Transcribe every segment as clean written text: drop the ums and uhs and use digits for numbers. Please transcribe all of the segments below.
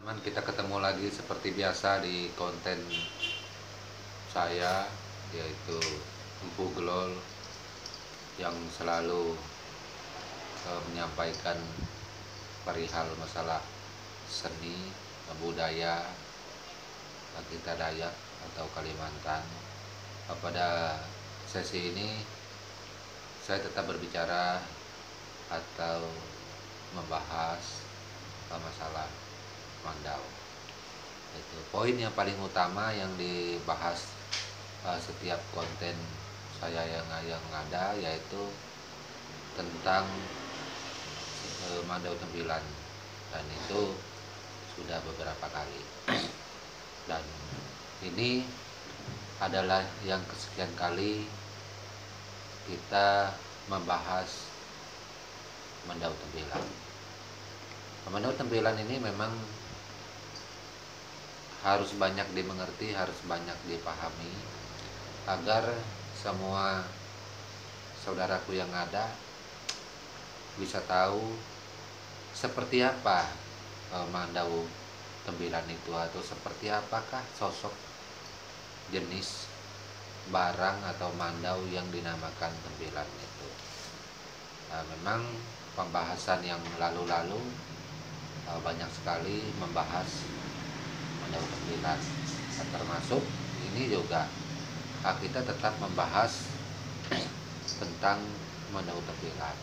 Kita ketemu lagi seperti biasa di konten saya, yaitu Empu Gelol, yang selalu menyampaikan perihal masalah seni, budaya kita Dayak atau Kalimantan. Pada sesi ini saya tetap berbicara atau membahas masalah Mandau. Itu poin yang paling utama yang dibahas setiap konten saya yang ada, yaitu tentang Mandau Tembilan, dan itu sudah beberapa kali. Dan ini adalah yang kesekian kali kita membahas Mandau Tembilan. Mandau Tembilan ini memang harus banyak dimengerti, harus banyak dipahami, agar semua saudaraku yang ada bisa tahu seperti apa Mandau Tembilan itu, atau seperti apakah sosok jenis barang atau mandau yang dinamakan tembilan itu. Memang pembahasan yang lalu-lalu banyak sekali membahas Mandau Tembilan, termasuk ini juga kita tetap membahas tentang Mandau Tembilan,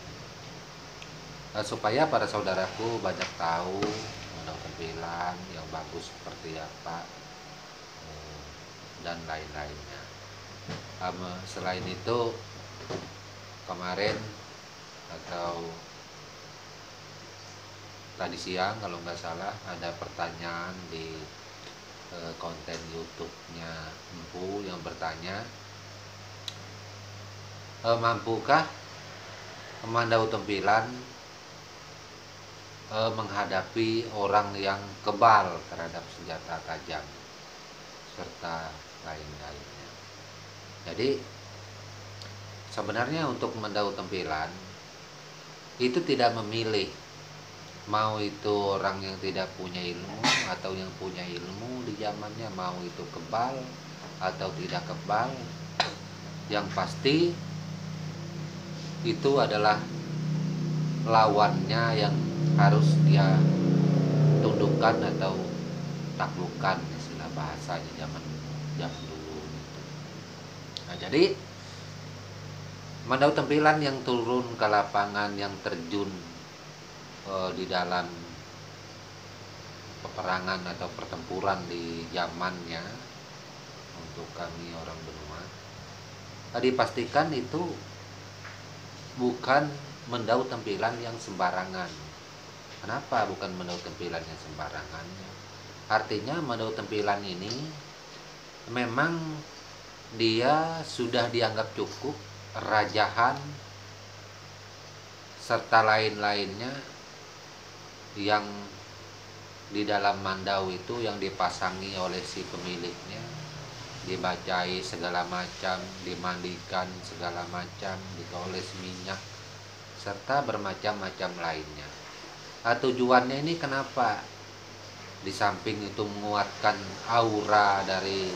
supaya para saudaraku banyak tahu Mandau Tembilan yang bagus seperti apa, dan lain-lainnya. Selain itu, kemarin atau tadi siang kalau nggak salah ada pertanyaan di konten YouTube-nya Empu yang bertanya, mampukah Mandau Tembilan menghadapi orang yang kebal terhadap senjata tajam serta lain-lainnya. Jadi sebenarnya untuk Mandau Tembilan itu tidak memilih, mau itu orang yang tidak punya ilmu atau yang punya ilmu di zamannya, mau itu kebal atau tidak kebal. Yang pasti itu adalah lawannya yang harus dia tundukkan atau taklukkan, istilah bahasanya zaman dulu. Nah, jadi Mandau Tembilan yang turun ke lapangan, yang terjun di dalam peperangan atau pertempuran di zamannya untuk kami orang benua, dipastikan itu bukan Mandau Tembilan yang sembarangan. Kenapa bukan Mandau Tembilan yang sembarangan? Artinya Mandau Tembilan ini memang dia sudah dianggap cukup, rajahan serta lain-lainnya yang di dalam mandau itu yang dipasangi oleh si pemiliknya, dibacai segala macam, dimandikan segala macam, dioles minyak serta bermacam-macam lainnya. Tujuannya ini kenapa? Di samping itu menguatkan aura dari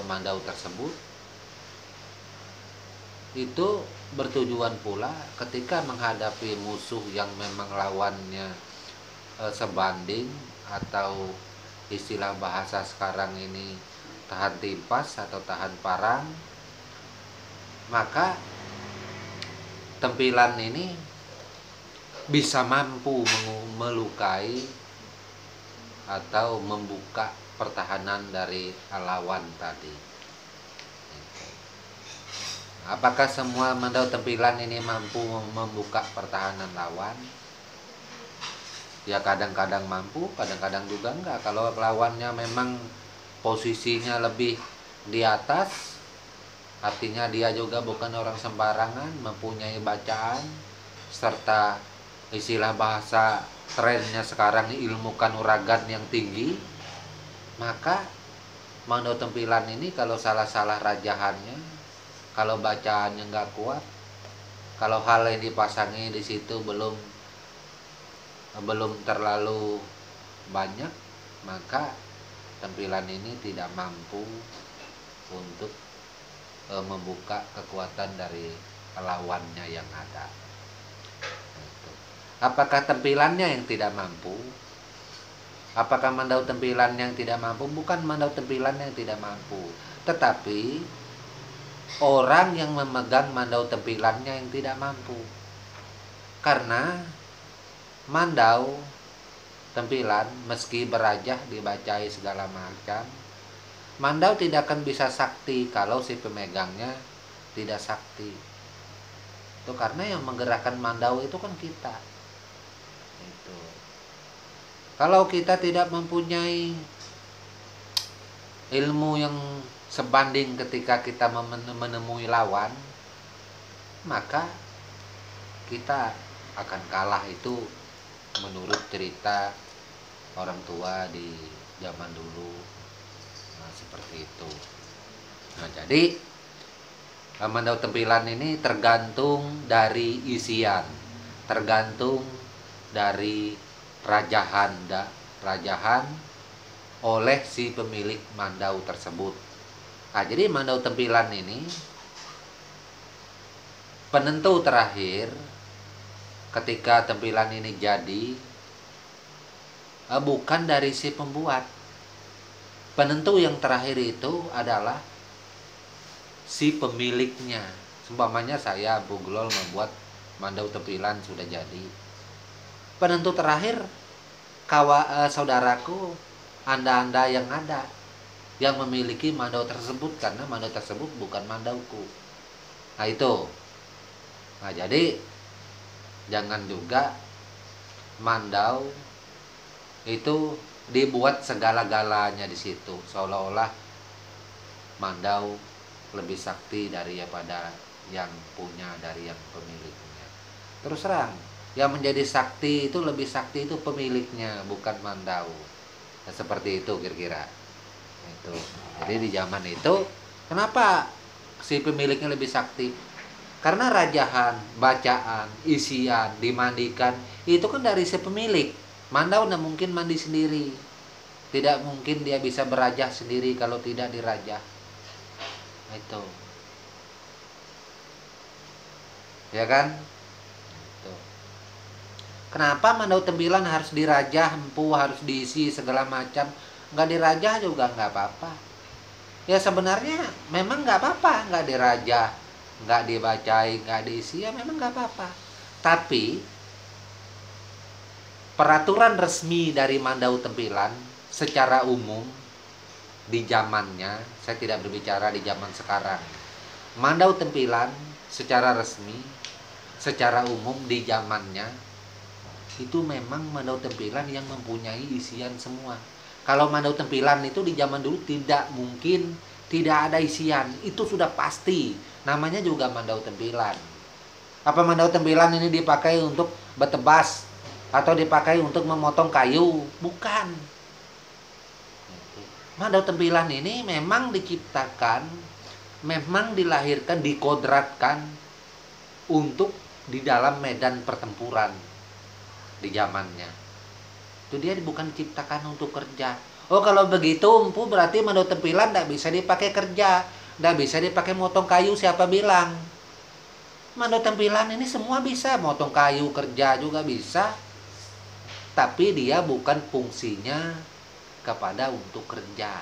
mandau tersebut, itu bertujuan pula ketika menghadapi musuh yang memang lawannya sebanding, atau istilah bahasa sekarang ini tahan timpas atau tahan parang, maka tempilan ini bisa mampu melukai atau membuka pertahanan dari lawan tadi. Apakah semua Mandau Tembilan ini mampu membuka pertahanan lawan? Ya kadang-kadang mampu, kadang-kadang juga enggak. Kalau lawannya memang posisinya lebih di atas, artinya dia juga bukan orang sembarangan, mempunyai bacaan serta istilah bahasa trennya sekarang ilmu kanuragan yang tinggi, maka Mandau Tembilan ini kalau salah-salah rajahannya, kalau bacaannya nggak kuat, kalau hal yang dipasangi di situ belum terlalu banyak, maka tempilan ini tidak mampu untuk membuka kekuatan dari lawannya yang ada. Gitu. Apakah tempilannya yang tidak mampu? Apakah mandau tempilan yang tidak mampu? Bukan mandau tempilan yang tidak mampu, tetapi orang yang memegang mandau tempilannya yang tidak mampu. Karena mandau tempilan meski berajah dibacai segala macam, mandau tidak akan bisa sakti kalau si pemegangnya tidak sakti. Itu karena yang menggerakkan mandau itu kan kita. Itu. Kalau kita tidak mempunyai ilmu yang sebanding ketika kita menemui lawan, maka kita akan kalah. Itu menurut cerita orang tua di zaman dulu. Nah, seperti itu. Nah, jadi mandau tempilan ini tergantung dari isian, tergantung dari rajahan oleh si pemilik mandau tersebut. Nah, jadi mandau tempilan ini penentu terakhir ketika tempilan ini jadi bukan dari si pembuat. Penentu yang terakhir itu adalah si pemiliknya. Seumpamanya saya Bung Glol membuat mandau tempilan sudah jadi. Penentu terakhir saudaraku, anda yang ada yang memiliki mandau tersebut, karena mandau tersebut bukan mandauku. Nah itu. Nah jadi jangan juga mandau itu dibuat segala-galanya di situ, seolah-olah mandau lebih sakti daripada yang punya, dari yang pemiliknya. Terus terang, yang menjadi sakti itu, lebih sakti itu pemiliknya, bukan mandau. Nah, seperti itu kira-kira. Itu. Jadi di zaman itu, kenapa si pemiliknya lebih sakti? Karena rajahan, bacaan, isian, dimandikan, itu kan dari si pemilik. Mandau tidak mungkin mandi sendiri. Tidak mungkin dia bisa berajah sendiri kalau tidak dirajah. Itu. Ya kan? Itu. Kenapa mandau tempilan harus dirajah, empu harus diisi segala macam? Nggak dirajah juga nggak apa-apa. Ya sebenarnya memang nggak apa-apa, nggak dirajah, nggak dibacai, nggak diisi, ya memang nggak apa-apa. Tapi peraturan resmi dari mandau tempilan secara umum di zamannya, saya tidak berbicara di zaman sekarang. Mandau tempilan secara resmi, secara umum di zamannya, itu memang mandau tempilan yang mempunyai isian semua. Kalau mandau tempilan itu di zaman dulu tidak mungkin tidak ada isian, itu sudah pasti. Namanya juga mandau tempilan. Apa mandau tempilan ini dipakai untuk bertebas atau dipakai untuk memotong kayu? Bukan. Mandau tempilan ini memang diciptakan, memang dilahirkan, dikodratkan untuk di dalam medan pertempuran di zamannya. Itu dia bukan diciptakan untuk kerja. Oh kalau begitu empu berarti mandau tempilan tidak bisa dipakai kerja, tidak bisa dipakai motong kayu. Siapa bilang? Mandau tempilan ini semua bisa, motong kayu, kerja juga bisa. Tapi dia bukan fungsinya kepada untuk kerja,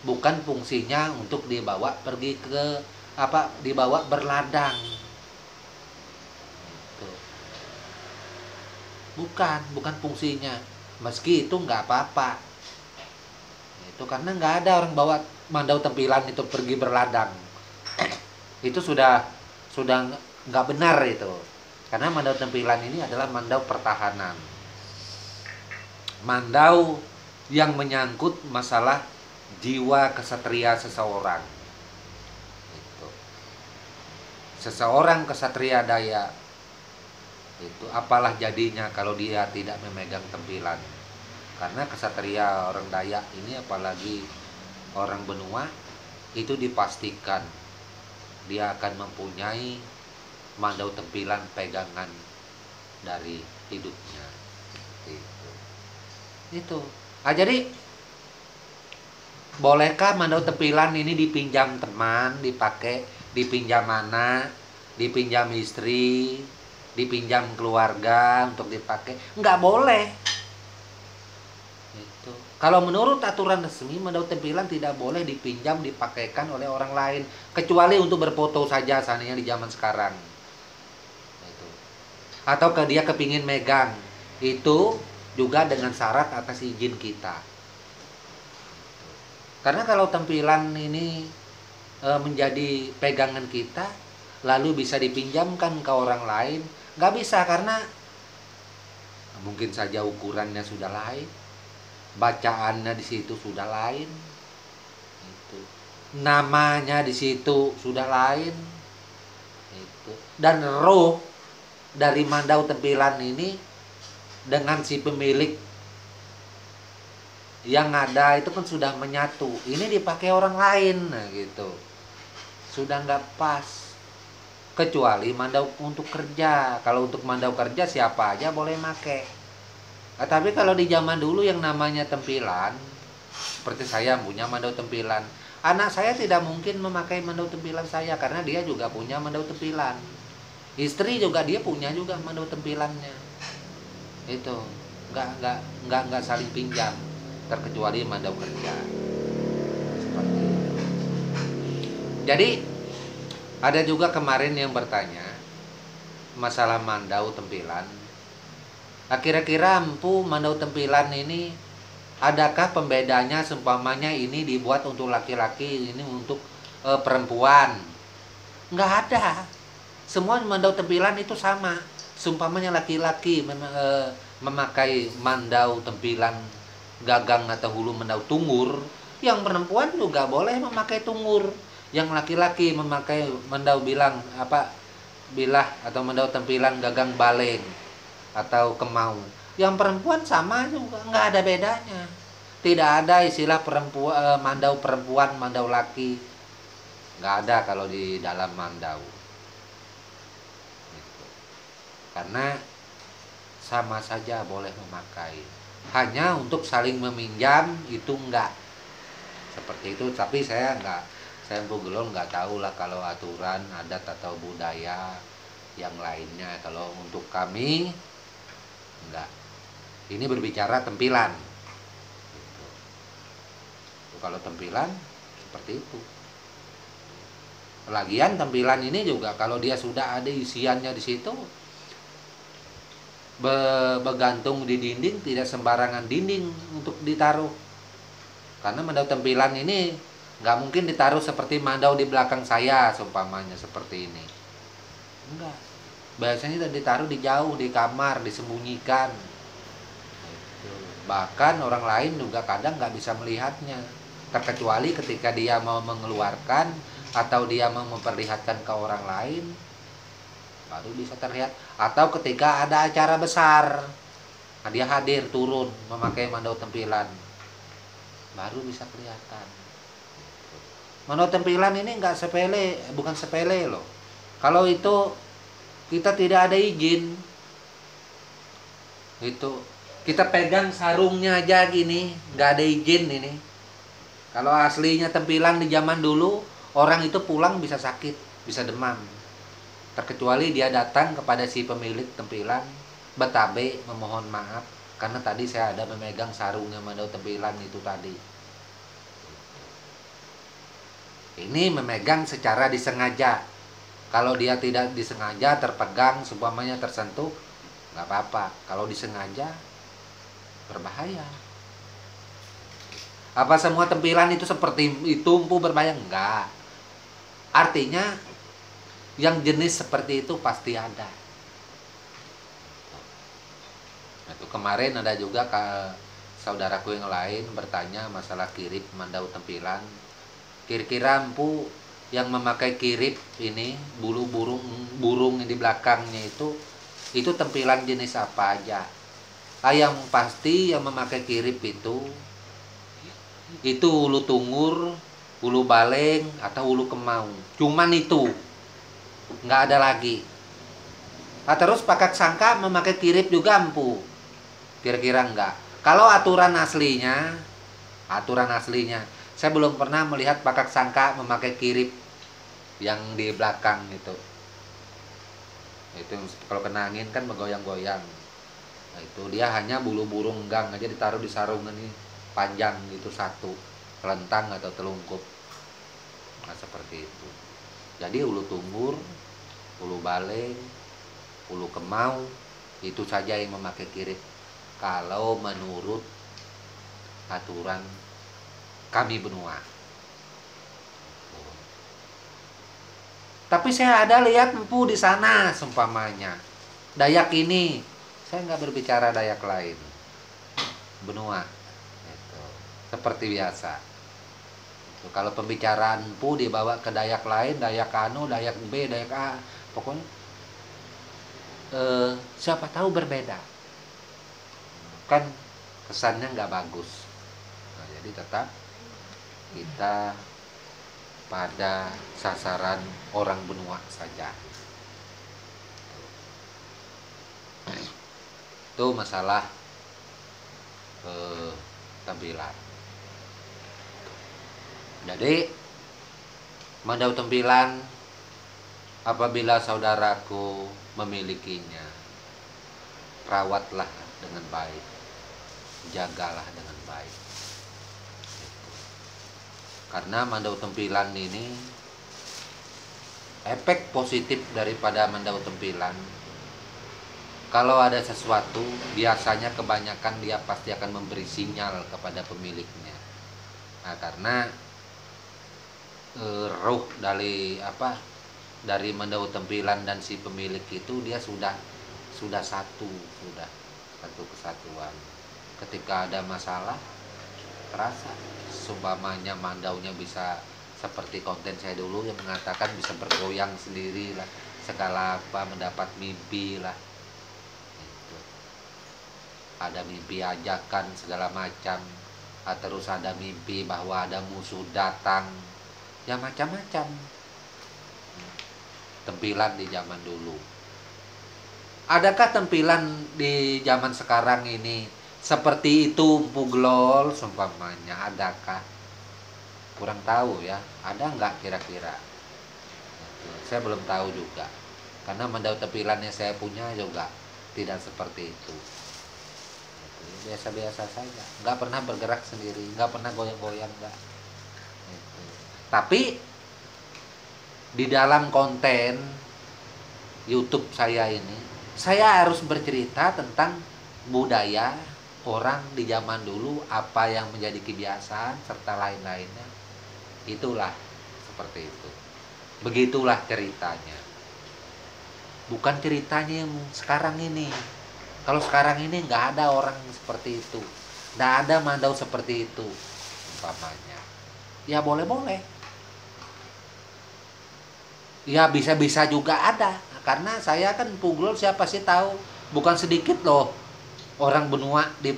bukan fungsinya untuk dibawa pergi ke dibawa berladang. Gitu. Bukan fungsinya. Meski itu nggak apa-apa. Itu karena nggak ada orang bawa mandau tempilan itu pergi berladang. Itu sudah nggak benar itu. Karena mandau tempilan ini adalah mandau pertahanan. Mandau yang menyangkut masalah jiwa kesatria seseorang. Itu. Seseorang kesatria Dayak itu apalah jadinya kalau dia tidak memegang tempilan. Karena kesatria orang Dayak ini, apalagi orang benua, itu dipastikan dia akan mempunyai mandau tempilan pegangan dari hidupnya. Itu. Nah, jadi Bolehkah mandau tempilan ini dipinjam teman, dipakai, dipinjam anak, dipinjam istri, dipinjam keluarga untuk dipakai? Nggak boleh. Itu. Kalau menurut aturan resmi, mandau tempilan tidak boleh dipinjam, dipakaikan oleh orang lain, kecuali untuk berfoto saja, seandainya di zaman sekarang. Itu. Atau dia kepingin megang, itu juga dengan syarat atas izin kita. Karena kalau tampilan ini menjadi pegangan kita, lalu bisa dipinjamkan ke orang lain, nggak bisa karena mungkin saja ukurannya sudah lain, bacaannya di situ sudah lain, itu. Namanya di situ sudah lain, itu. Dan roh dari mandau tampilan ini dengan si pemilik yang ada itu kan sudah menyatu. Ini dipakai orang lain, nah gitu. Sudah nggak pas. Kecuali mandau untuk kerja. Kalau untuk mandau kerja siapa aja boleh make. Nah, tapi kalau di zaman dulu yang namanya tempilan, seperti saya punya mandau tempilan, anak saya tidak mungkin memakai mandau tempilan saya karena dia juga punya mandau tempilan. Istri juga dia punya juga mandau tempilannya. Itu nggak saling pinjam, terkecuali mandau kerja. Seperti itu. Jadi ada juga kemarin yang bertanya masalah mandau tempilan. Kira-kira empu mandau tempilan ini adakah pembedanya, seumpamanya ini dibuat untuk laki-laki, ini untuk perempuan? Nggak ada. Semua mandau tempilan itu sama. Seumpamanya laki-laki memakai mandau tempilan gagang atau hulu mandau tungur, yang perempuan juga boleh memakai tungur. Yang laki-laki memakai mandau bilah atau mandau tempilan gagang baleng atau kemau. Yang perempuan sama juga, nggak ada bedanya. Tidak ada istilah perempuan mandau perempuan, mandau laki. Nggak ada kalau di dalam mandau. Gitu. Karena sama saja boleh memakai. Hanya untuk saling meminjam itu enggak. Seperti itu, tapi saya Empu Gelong nggak tahu lah kalau aturan adat atau budaya yang lainnya. Kalau untuk kami enggak. Ini berbicara tempilan. Gitu. Kalau tempilan seperti itu. Lagian tampilan ini juga kalau dia sudah ada isiannya di situ, bergantung di dinding, tidak sembarangan dinding untuk ditaruh. Karena mandau tampilan ini nggak mungkin ditaruh seperti mandau di belakang saya, seumpamanya seperti ini. Enggak. Biasanya ditaruh di jauh, di kamar, disembunyikan. Bahkan orang lain juga kadang nggak bisa melihatnya, terkecuali ketika dia mau mengeluarkan atau dia mau memperlihatkan ke orang lain, baru bisa terlihat. Atau ketika ada acara besar, dia hadir turun memakai mandau tampilan, baru bisa kelihatan. Mandau tampilan ini nggak sepele, bukan sepele loh. Kalau itu kita tidak ada izin, itu kita pegang sarungnya aja gini, nggak ada izin ini. Kalau aslinya tampilan di zaman dulu, orang itu pulang bisa sakit, bisa demam. Terkecuali dia datang kepada si pemilik tampilan, betabe memohon maaf karena tadi saya ada memegang sarungnya mandau tampilan itu tadi. Ini memegang secara disengaja. Kalau dia tidak disengaja terpegang, seumpamanya tersentuh, nggak apa-apa. Kalau disengaja, berbahaya. Apa semua tampilan itu seperti itu empu berbahaya? Enggak. Artinya yang jenis seperti itu pasti ada. Itu kemarin ada juga saudaraku yang lain bertanya masalah kirip mandau tampilan. Kira-kira empu yang memakai kirip ini, bulu burung yang di belakangnya itu tampilan jenis apa aja? Yang pasti yang memakai kirip itu ulu tungur, ulu baleng atau ulu kemau. Cuman itu, nggak ada lagi. Terus pakak sangka memakai kirip juga empu? Kira-kira enggak. Kalau aturan aslinya Saya belum pernah melihat pakak sangka memakai kirip yang di belakang itu. Itu kalau kena angin kan bergoyang-goyang. Nah, itu dia hanya bulu burung gang aja ditaruh di sarung ini panjang gitu satu, kelentang atau telungkup. Nah, seperti itu. Jadi ulu tungur, ulu baleng, ulu kemau itu saja yang memakai kirip. Kalau menurut aturan kami benua. Tapi saya ada lihat empu di sana seumpamanya. Dayak ini, saya nggak berbicara Dayak lain. Benua. Gitu. Seperti biasa. Gitu. Kalau pembicaraan empu dibawa ke Dayak lain, Dayak anu, Dayak B, Dayak A, pokoknya siapa tahu berbeda. Kan kesannya nggak bagus. Nah, jadi tetap kita pada sasaran orang benua saja. Itu masalah tampilan. Jadi mandau tampilan apabila saudaraku memilikinya, rawatlah dengan baik, jagalah dengan baik. Karena mandau tempilan ini efek positif daripada mandau tempilan, kalau ada sesuatu biasanya kebanyakan dia pasti akan memberi sinyal kepada pemiliknya. Nah, karena roh dari mandau tempilan dan si pemilik itu dia sudah satu kesatuan. Ketika ada masalah terasa, seumpamanya mandaunya bisa seperti konten saya dulu yang mengatakan bisa bergoyang sendiri lah, segala apa mendapat mimpi lah gitu. Ada mimpi ajakan segala macam, terus ada mimpi bahwa ada musuh datang, ya macam-macam tempilan di zaman dulu. Adakah tempilan di zaman sekarang ini seperti itu Puglol seumpamanya? Adakah? Kurang tahu ya. Ada nggak kira-kira? Saya belum tahu juga. Karena mandau tempilan yang saya punya juga tidak seperti itu. Biasa-biasa saja. Nggak pernah bergerak sendiri. Nggak pernah goyang-goyang. Nggak. Tapi di dalam konten YouTube saya ini, saya harus bercerita tentang budaya orang di zaman dulu, apa yang menjadi kebiasaan serta lain-lainnya. Itulah seperti itu. Begitulah ceritanya. Bukan ceritanya yang sekarang ini. Kalau sekarang ini nggak ada orang seperti itu, nggak ada mandau seperti itu umpamanya. Ya boleh-boleh. Ya bisa-bisa juga ada. Karena saya kan Puglol, siapa sih tahu, bukan sedikit loh orang benua di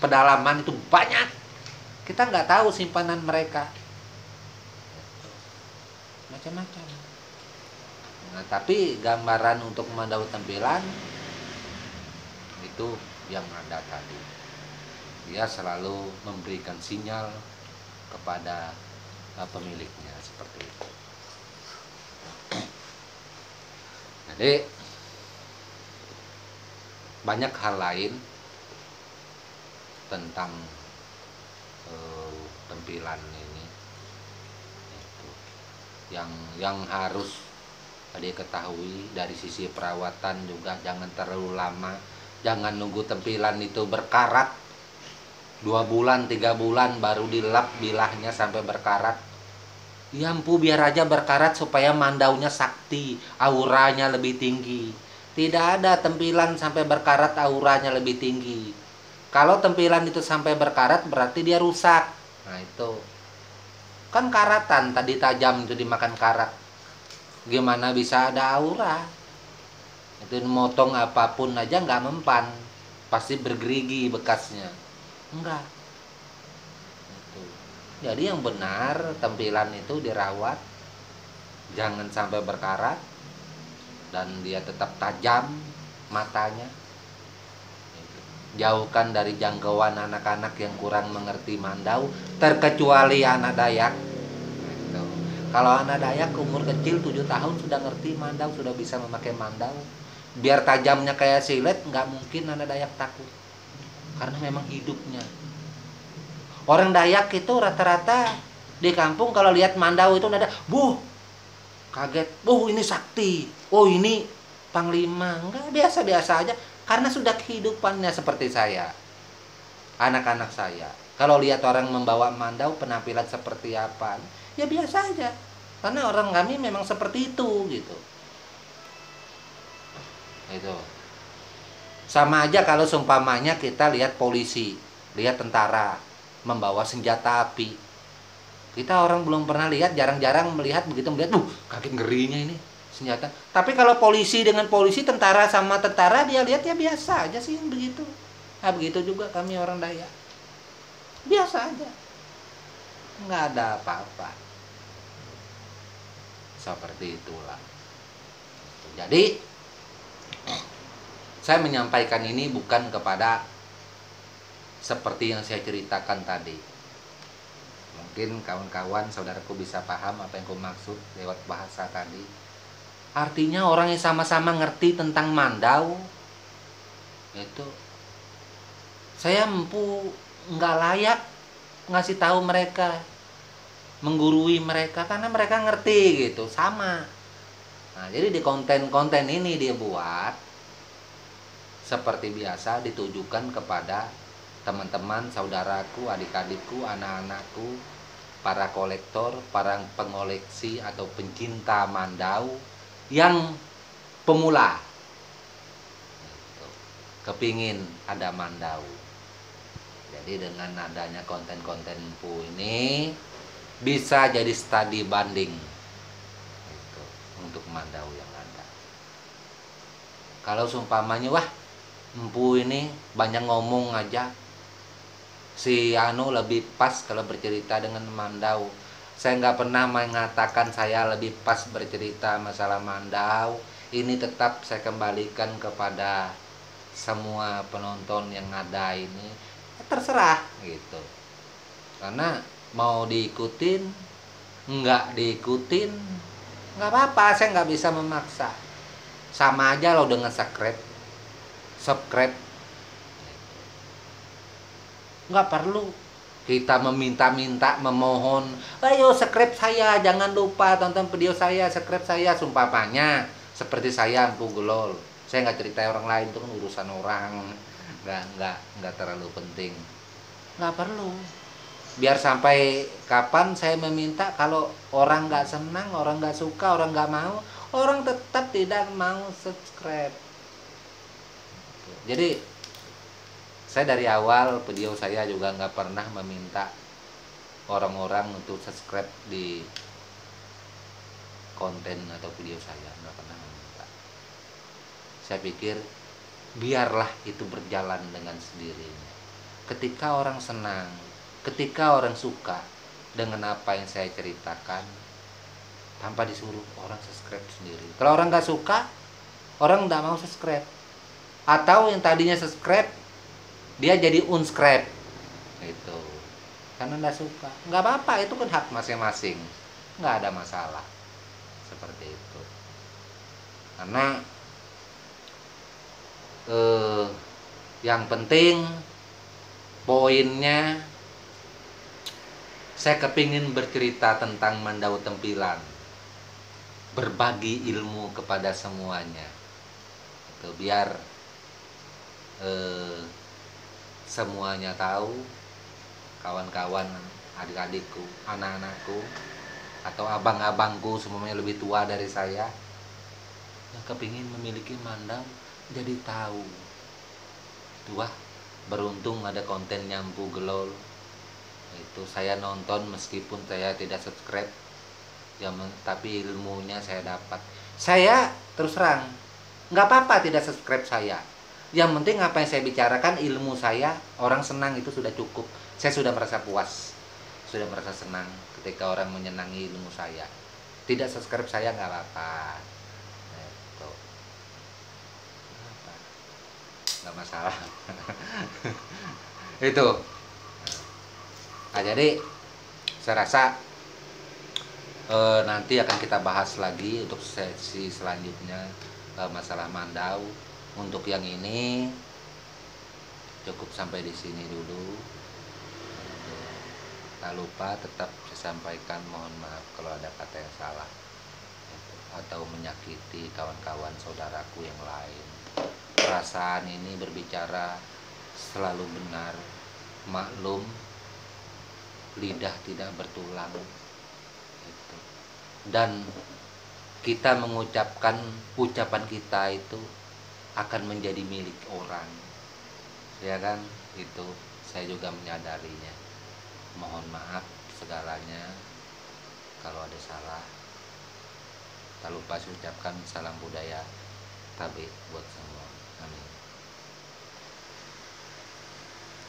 pedalaman itu banyak. Kita nggak tahu simpanan mereka. Macam-macam. Nah, tapi gambaran untuk mandau tampilan itu yang ada tadi. Dia selalu memberikan sinyal kepada pemiliknya seperti itu. Jadi banyak hal lain tentang tampilan ini itu yang harus diketahui. Dari sisi perawatan juga jangan terlalu lama, jangan nunggu tampilan itu berkarat 2 bulan 3 bulan baru dilap bilahnya sampai berkarat. Ya ampu, biar aja berkarat supaya mandaunya sakti, auranya lebih tinggi. Tidak ada tempilan sampai berkarat auranya lebih tinggi. Kalau tempilan itu sampai berkarat berarti dia rusak. Nah itu kan karatan, tadi tajam itu dimakan karat. Gimana bisa ada aura? Itu motong apapun aja nggak mempan, pasti bergerigi bekasnya. Enggak. Jadi yang benar tampilan itu dirawat, jangan sampai berkarat, dan dia tetap tajam matanya. jauhkan dari jangkauan anak-anak yang kurang mengerti Mandau, terkecuali anak Dayak. Gitu. Kalau anak Dayak umur kecil 7 tahun sudah ngerti Mandau, sudah bisa memakai Mandau. Biar tajamnya kayak silet, nggak mungkin anak Dayak takut. Karena memang hidupnya. Orang Dayak itu rata-rata di kampung kalau lihat Mandau itu ada, kaget, ini sakti, ini panglima. Enggak, biasa-biasa aja. Karena sudah kehidupannya seperti saya, anak-anak saya. Kalau lihat orang membawa Mandau, penampilan seperti apa, ya biasa aja. Karena orang kami memang seperti itu, gitu. Itu. Sama aja kalau seumpamanya kita lihat polisi, lihat tentara membawa senjata api. Kita orang belum pernah lihat, jarang-jarang melihat, begitu melihat, kaget ngerinya ini senjata. Tapi kalau polisi dengan polisi, tentara sama tentara, dia lihat ya biasa aja sih begitu. Nah begitu juga kami orang Dayak, biasa aja, nggak ada apa-apa. Seperti itulah. Jadi saya menyampaikan ini bukan kepada seperti yang saya ceritakan tadi. Mungkin kawan-kawan, saudaraku bisa paham apa yang aku maksud lewat bahasa tadi. Artinya orang yang sama-sama ngerti tentang Mandau, itu saya nggak layak ngasih tahu mereka, menggurui mereka, karena mereka ngerti gitu, sama. Nah, jadi di konten-konten ini dia buat seperti biasa, ditujukan kepada teman-teman, saudaraku, adik-adikku, anak-anakku, para kolektor, para pengoleksi atau pencinta Mandau yang pemula, kepingin ada Mandau. Jadi dengan adanya konten-konten Empu ini bisa jadi studi banding gitu, untuk Mandau yang ada. Kalau seumpamanya Empu ini banyak ngomong aja, si Anu lebih pas kalau bercerita dengan Mandau. Saya nggak pernah mengatakan saya lebih pas bercerita masalah Mandau. Ini tetap saya kembalikan kepada semua penonton yang ada ini. Terserah gitu. Karena mau diikutin, nggak diikutin, nggak apa-apa. Saya nggak bisa memaksa. Sama aja loh dengan subscribe. Nggak perlu kita meminta-minta, memohon, ayo subscribe saya, jangan lupa tonton video saya, subscribe saya. Sumpamanya seperti saya Empu Gelol, saya nggak cerita orang lain, itu kan urusan orang, nggak terlalu penting, nggak perlu. Biar sampai kapan saya meminta, kalau orang nggak senang, orang nggak suka, orang nggak mau, orang tetap tidak mau subscribe. Jadi saya dari awal video saya juga nggak pernah meminta orang-orang untuk subscribe di konten atau video saya, nggak pernah meminta. Saya pikir biarlah itu berjalan dengan sendirinya. Ketika orang senang, ketika orang suka dengan apa yang saya ceritakan, tanpa disuruh orang subscribe sendiri. Kalau orang nggak suka, orang nggak mau subscribe. Atau yang tadinya subscribe, dia jadi unsubscribe itu karena nggak suka. Nggak apa-apa, itu kan hak masing-masing, nggak ada masalah seperti itu. Karena yang penting poinnya, saya kepingin bercerita tentang Mandau Tempilan, berbagi ilmu kepada semuanya itu, biar semuanya tahu, kawan-kawan, adik-adikku, anak-anakku, atau abang-abangku semuanya lebih tua dari saya yang kepingin memiliki Mandau, jadi tahu. Beruntung ada kontennya Empu Gelol. Itu saya nonton meskipun saya tidak subscribe, tapi ilmunya saya dapat. Saya terus terang, nggak apa-apa tidak subscribe saya. Yang penting apa yang saya bicarakan, ilmu saya, orang senang, itu sudah cukup. Saya sudah merasa puas, sudah merasa senang ketika orang menyenangi ilmu saya. Tidak subscribe saya nggak apa-apa. nggak masalah. Itu. Nah, jadi saya rasa nanti akan kita bahas lagi untuk sesi selanjutnya masalah Mandau. Untuk yang ini cukup sampai di sini dulu. Tak lupa tetap saya sampaikan mohon maaf kalau ada kata yang salah atau menyakiti kawan-kawan saudaraku yang lain. Perasaan ini berbicara selalu benar, maklum lidah tidak bertulang gitu. Dan kita mengucapkan ucapan kita itu akan menjadi milik orang, ya kan? Itu saya juga menyadarinya. Mohon maaf segalanya kalau ada salah. Tak lupa saya ucapkan salam budaya Tabe buat semua. Amin.